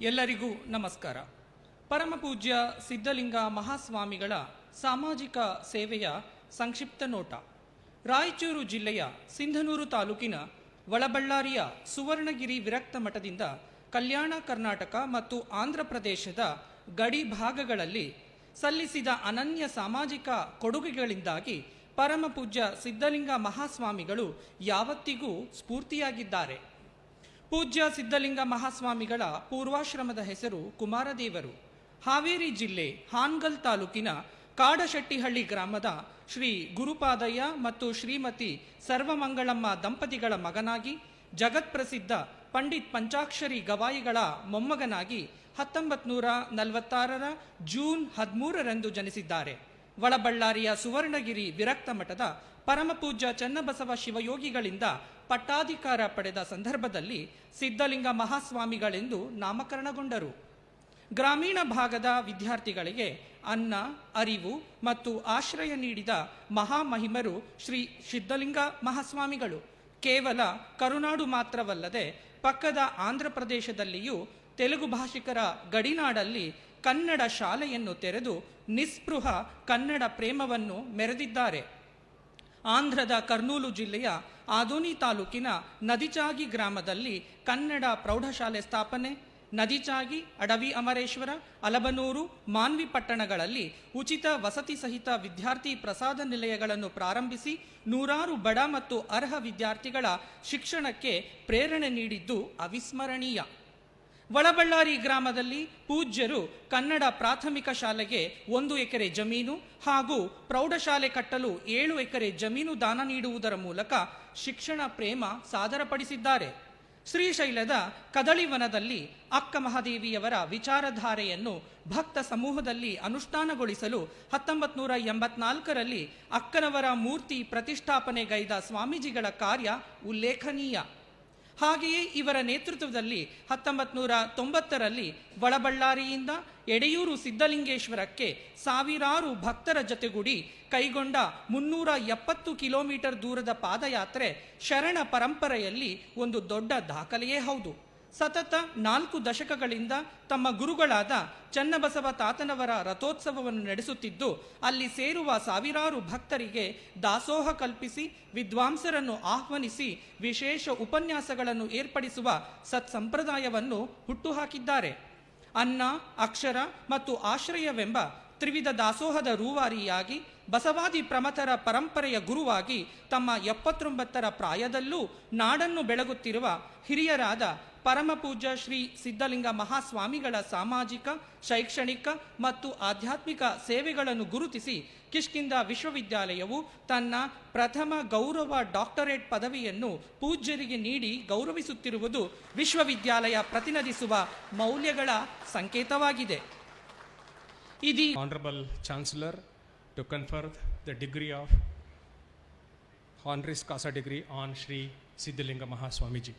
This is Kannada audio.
ಎಲ್ಲರಿಗೂ ನಮಸ್ಕಾರ. ಪರಮಪೂಜ್ಯ ಸಿದ್ಧಲಿಂಗ ಮಹಾಸ್ವಾಮಿಗಳ ಸಾಮಾಜಿಕ ಸೇವೆಯ ಸಂಕ್ಷಿಪ್ತ ನೋಟ. ರಾಯಚೂರು ಜಿಲ್ಲೆಯ ಸಿಂಧನೂರು ತಾಲೂಕಿನ ಒಳಬಳ್ಳಾರಿಯ ಸುವರ್ಣಗಿರಿ ವಿರಕ್ತ ಮಠದಿಂದ ಕಲ್ಯಾಣ ಕರ್ನಾಟಕ ಮತ್ತು ಆಂಧ್ರ ಪ್ರದೇಶದ ಗಡಿ ಭಾಗಗಳಲ್ಲಿ ಸಲ್ಲಿಸಿದ ಅನನ್ಯ ಸಾಮಾಜಿಕ ಕೊಡುಗೆಗಳಿಂದಾಗಿ ಪರಮಪೂಜ್ಯ ಸಿದ್ಧಲಿಂಗ ಮಹಾಸ್ವಾಮಿಗಳು ಯಾವತ್ತಿಗೂ ಸ್ಫೂರ್ತಿಯಾಗಿದ್ದಾರೆ. ಪೂಜ್ಯ ಸಿದ್ಧಲಿಂಗ ಮಹಾಸ್ವಾಮಿಗಳ ಪೂರ್ವಾಶ್ರಮದ ಹೆಸರು ಕುಮಾರದೇವರು. ಹಾವೇರಿ ಜಿಲ್ಲೆ ಹಾನಗಲ್ ತಾಲೂಕಿನ ಕಾಡಶೆಟ್ಟಿಹಳ್ಳಿ ಗ್ರಾಮದ ಶ್ರೀ ಗುರುಪಾದಯ್ಯ ಮತ್ತು ಶ್ರೀಮತಿ ಸರ್ವಮಂಗಳಮ್ಮ ದಂಪತಿಗಳ ಮಗನಾಗಿ, ಜಗತ್ಪ್ರಸಿದ್ಧ ಪಂಡಿತ್ ಪಂಚಾಕ್ಷರಿ ಗವಾಯಿಗಳ ಮೊಮ್ಮಗನಾಗಿ 1946 ಜೂನ್ 13ರಂದು ಜನಿಸಿದ್ದಾರೆ. ಒಳಬಳ್ಳಾರಿಯ ಸುವರ್ಣಗಿರಿ ವಿರಕ್ತ ಮಠದ ಪರಮಪೂಜ್ಯ ಚನ್ನಬಸವ ಶಿವಯೋಗಿಗಳಿಂದ ಪಟ್ಟಾಧಿಕಾರ ಪಡೆದ ಸಂದರ್ಭದಲ್ಲಿ ಸಿದ್ಧಲಿಂಗ ಮಹಾಸ್ವಾಮಿಗಳೆಂದು ನಾಮಕರಣಗೊಂಡರು. ಗ್ರಾಮೀಣ ಭಾಗದ ವಿದ್ಯಾರ್ಥಿಗಳಿಗೆ ಅನ್ನ, ಅರಿವು ಮತ್ತು ಆಶ್ರಯ ನೀಡಿದ ಮಹಾಮಹಿಮರು ಶ್ರೀ ಸಿದ್ಧಲಿಂಗ ಮಹಾಸ್ವಾಮಿಗಳು. ಕೇವಲ ಕರುನಾಡು ಮಾತ್ರವಲ್ಲದೆ ಪಕ್ಕದ ಆಂಧ್ರ ಪ್ರದೇಶದಲ್ಲಿಯೂ ತೆಲುಗು ಭಾಷಿಕರ ಗಡಿನಾಡಲ್ಲಿ ಕನ್ನಡ ಶಾಲೆಯನ್ನು ತೆರೆದು ನಿಸ್ಪೃಹ ಕನ್ನಡ ಪ್ರೇಮವನ್ನು ಮೆರೆದಿದ್ದಾರೆ. ಆಂಧ್ರದ ಕರ್ನೂಲು ಜಿಲ್ಲೆಯ ಆದೋನಿ ತಾಲೂಕಿನ ನದಿಚಾಗಿ ಗ್ರಾಮದಲ್ಲಿ ಕನ್ನಡ ಪ್ರೌಢಶಾಲೆ ಸ್ಥಾಪನೆ, ನದಿಚಾಗಿ, ಅಡವಿ ಅಮರೇಶ್ವರ, ಅಲಬನೂರು, ಮಾನ್ವಿ ಪಟ್ಟಣಗಳಲ್ಲಿ ಉಚಿತ ವಸತಿ ಸಹಿತ ವಿದ್ಯಾರ್ಥಿ ಪ್ರಸಾದ ನಿಲಯಗಳನ್ನು ಪ್ರಾರಂಭಿಸಿ ನೂರಾರು ಬಡ ಮತ್ತು ಅರ್ಹ ವಿದ್ಯಾರ್ಥಿಗಳ ಶಿಕ್ಷಣಕ್ಕೆ ಪ್ರೇರಣೆ ನೀಡಿದ್ದು ಅವಿಸ್ಮರಣೀಯ. ಒಳಬಳ್ಳಾರಿ ಗ್ರಾಮದಲ್ಲಿ ಪೂಜ್ಯರು ಕನ್ನಡ ಪ್ರಾಥಮಿಕ ಶಾಲೆಗೆ 1 ಎಕರೆ ಜಮೀನು ಹಾಗೂ ಪ್ರೌಢಶಾಲೆ ಕಟ್ಟಲು 7 ಎಕರೆ ಜಮೀನು ದಾನ ನೀಡುವುದರ ಮೂಲಕ ಶಿಕ್ಷಣ ಪ್ರೇಮ ಸಾದರಪಡಿಸಿದ್ದಾರೆ. ಶ್ರೀಶೈಲದ ಕದಳಿವನದಲ್ಲಿ ಅಕ್ಕ ಮಹಾದೇವಿಯವರ ವಿಚಾರಧಾರೆಯನ್ನು ಭಕ್ತ ಸಮೂಹದಲ್ಲಿ ಅನುಷ್ಠಾನಗೊಳಿಸಲು 1984ರಲ್ಲಿ ಅಕ್ಕನವರ ಮೂರ್ತಿ ಪ್ರತಿಷ್ಠಾಪನೆಗೈದ ಸ್ವಾಮೀಜಿಗಳ ಕಾರ್ಯ ಉಲ್ಲೇಖನೀಯ. ಹಾಗೆಯೇ ಇವರ ನೇತೃತ್ವದಲ್ಲಿ 1990ರಲ್ಲಿ ಒಳಬಳ್ಳಾರಿಯಿಂದ ಎಡೆಯೂರು ಸಿದ್ಧಲಿಂಗೇಶ್ವರಕ್ಕೆ ಸಾವಿರಾರು ಭಕ್ತರ ಜೊತೆಗೂಡಿ ಕೈಗೊಂಡ 370 ಕಿಲೋಮೀಟರ್ ದೂರದ ಪಾದಯಾತ್ರೆ ಶರಣ ಪರಂಪರೆಯಲ್ಲಿ ಒಂದು ದೊಡ್ಡ ದಾಖಲೆಯೇ ಹೌದು. ಸತತ 4 ದಶಕಗಳಿಂದ ತಮ್ಮ ಗುರುಗಳಾದ ಚನ್ನಬಸವ ತಾತನವರ ರಥೋತ್ಸವವನ್ನು ನಡೆಸುತ್ತಿದ್ದು, ಅಲ್ಲಿ ಸೇರುವ ಸಾವಿರಾರು ಭಕ್ತರಿಗೆ ದಾಸೋಹ ಕಲ್ಪಿಸಿ, ವಿದ್ವಾಂಸರನ್ನು ಆಹ್ವಾನಿಸಿ ವಿಶೇಷ ಉಪನ್ಯಾಸಗಳನ್ನು ಏರ್ಪಡಿಸುವ ಸತ್ಸಂಪ್ರದಾಯವನ್ನು ಹುಟ್ಟುಹಾಕಿದ್ದಾರೆ. ಅನ್ನ, ಅಕ್ಷರ ಮತ್ತು ಆಶ್ರಯವೆಂಬ ತ್ರಿವಿಧ ದಾಸೋಹದ ರೂವಾರಿಯಾಗಿ ಬಸವಾದಿ ಪ್ರಮಥರ ಪರಂಪರೆಯ ಗುರುವಾಗಿ ತಮ್ಮ 79ರ ಪ್ರಾಯದಲ್ಲೂ ನಾಡನ್ನು ಬೆಳಗುತ್ತಿರುವ ಹಿರಿಯರಾದ ಪರಮಪೂಜ್ಯ ಶ್ರೀ ಸಿದ್ಧಲಿಂಗ ಮಹಾಸ್ವಾಮಿಗಳ ಸಾಮಾಜಿಕ, ಶೈಕ್ಷಣಿಕ ಮತ್ತು ಆಧ್ಯಾತ್ಮಿಕ ಸೇವೆಗಳನ್ನು ಗುರುತಿಸಿ ಕಿಷ್ಕಿಂಧ ವಿಶ್ವವಿದ್ಯಾಲಯವು ತನ್ನ ಪ್ರಥಮ ಗೌರವ ಡಾಕ್ಟರೇಟ್ ಪದವಿಯನ್ನು ಪೂಜ್ಯರಿಗೆ ನೀಡಿ ಗೌರವಿಸುತ್ತಿರುವುದು ವಿಶ್ವವಿದ್ಯಾಲಯ ಪ್ರತಿನಿಧಿಸುವ ಮೌಲ್ಯಗಳ ಸಂಕೇತವಾಗಿದೆ. Honorable Chancellor to confer the degree of honoris causa degree on Sri Siddhalinga Mahaswamiji.